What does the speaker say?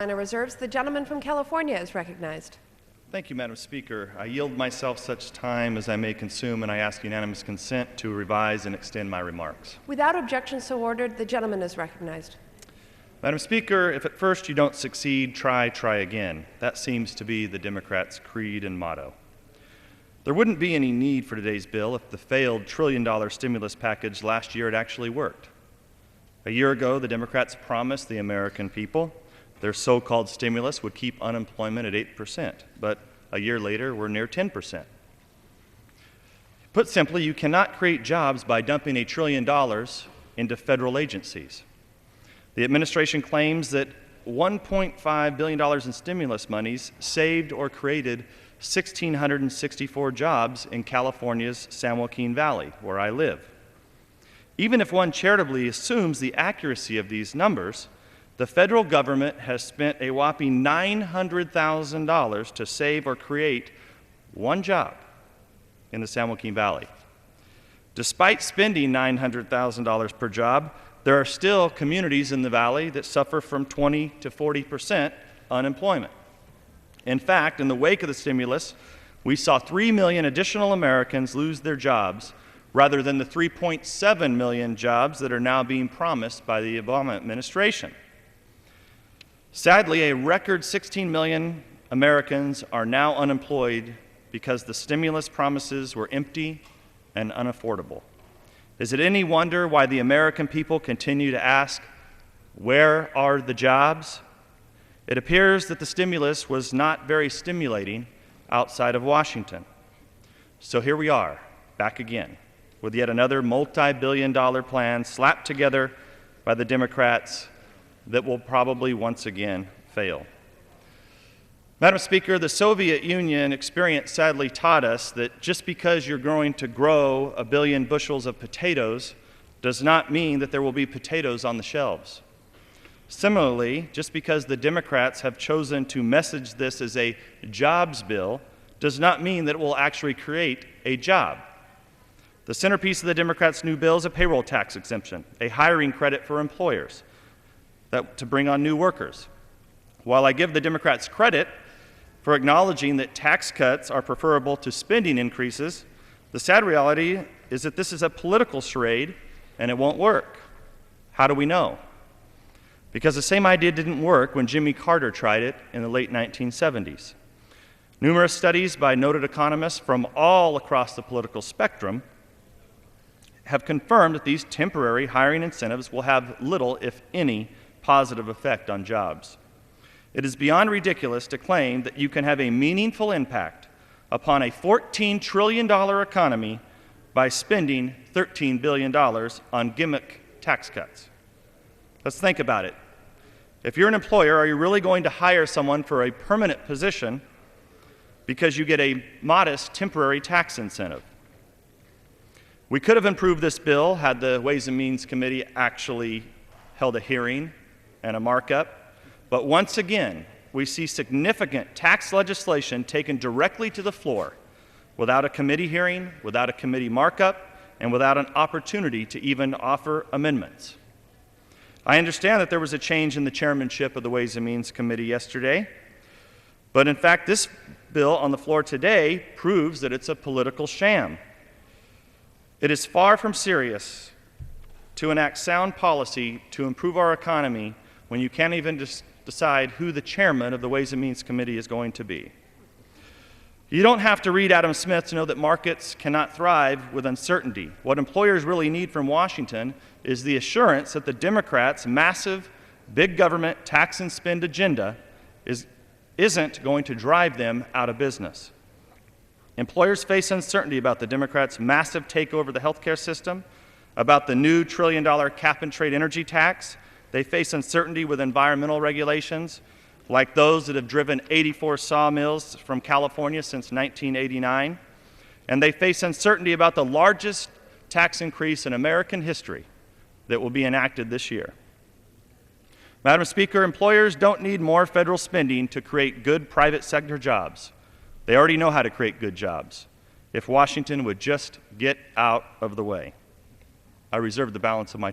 Reserves. The gentleman from California is recognized. Thank you, Madam Speaker. I yield myself such time as I may consume, and I ask unanimous consent to revise and extend my remarks. Without objection, so ordered. The gentleman is recognized. Madam Speaker, if at first you don't succeed, try again. That seems to be the Democrats' creed and motto. There wouldn't be any need for today's bill if the failed trillion-dollar stimulus package last year had actually worked. A year ago, the Democrats promised the American people their so-called stimulus would keep unemployment at 8%, but a year later, we're near 10%. Put simply, you cannot create jobs by dumping $1 trillion into federal agencies. The administration claims that $1.5 billion in stimulus monies saved or created 1,664 jobs in California's San Joaquin Valley, where I live. Even if one charitably assumes the accuracy of these numbers, the federal government has spent a whopping $900,000 to save or create one job in the San Joaquin Valley. Despite spending $900,000 per job, there are still communities in the valley that suffer from 20 to 40% unemployment. In fact, in the wake of the stimulus, we saw 3 million additional Americans lose their jobs rather than the 3.7 million jobs that are now being promised by the Obama administration. Sadly, a record 16 million Americans are now unemployed because the stimulus promises were empty and unaffordable. Is it any wonder why the American people continue to ask, where are the jobs? It appears that the stimulus was not very stimulating outside of Washington. So here we are, back again, with yet another multi-billion-dollar plan slapped together by the Democrats that will probably once again fail. Madam Speaker, the Soviet Union experience sadly taught us that just because you're going to grow 1 billion bushels of potatoes does not mean that there will be potatoes on the shelves. Similarly, just because the Democrats have chosen to message this as a jobs bill does not mean that it will actually create a job. The centerpiece of the Democrats' new bill is a payroll tax exemption, a hiring credit for employers to bring on new workers. While I give the Democrats credit for acknowledging that tax cuts are preferable to spending increases, the sad reality is that this is a political charade and it won't work. How do we know? Because the same idea didn't work when Jimmy Carter tried it in the late 1970s. Numerous studies by noted economists from all across the political spectrum have confirmed that these temporary hiring incentives will have little, if any, positive effect on jobs. It is beyond ridiculous to claim that you can have a meaningful impact upon a $14 trillion economy by spending $13 billion on gimmick tax cuts. Let's think about it. If you're an employer, are you really going to hire someone for a permanent position because you get a modest temporary tax incentive? We could have improved this bill had the Ways and Means Committee actually held a hearing and a markup, but once again, we see significant tax legislation taken directly to the floor without a committee hearing, without a committee markup, and without an opportunity to even offer amendments. I understand that there was a change in the chairmanship of the Ways and Means Committee yesterday, but in fact, this bill on the floor today proves that it's a political sham. It is far from serious to enact sound policy to improve our economy when you can't even decide who the chairman of the Ways and Means Committee is going to be. You don't have to read Adam Smith to know that markets cannot thrive with uncertainty. What employers really need from Washington is the assurance that the Democrats' massive, big government tax and spend agenda isn't going to drive them out of business. Employers face uncertainty about the Democrats' massive takeover of the healthcare system, about the new $1 trillion cap-and-trade energy tax. They face uncertainty with environmental regulations, like those that have driven 84 sawmills from California since 1989. And they face uncertainty about the largest tax increase in American history that will be enacted this year. Madam Speaker, employers don't need more federal spending to create good private sector jobs. They already know how to create good jobs, if Washington would just get out of the way. I reserve the balance of my time.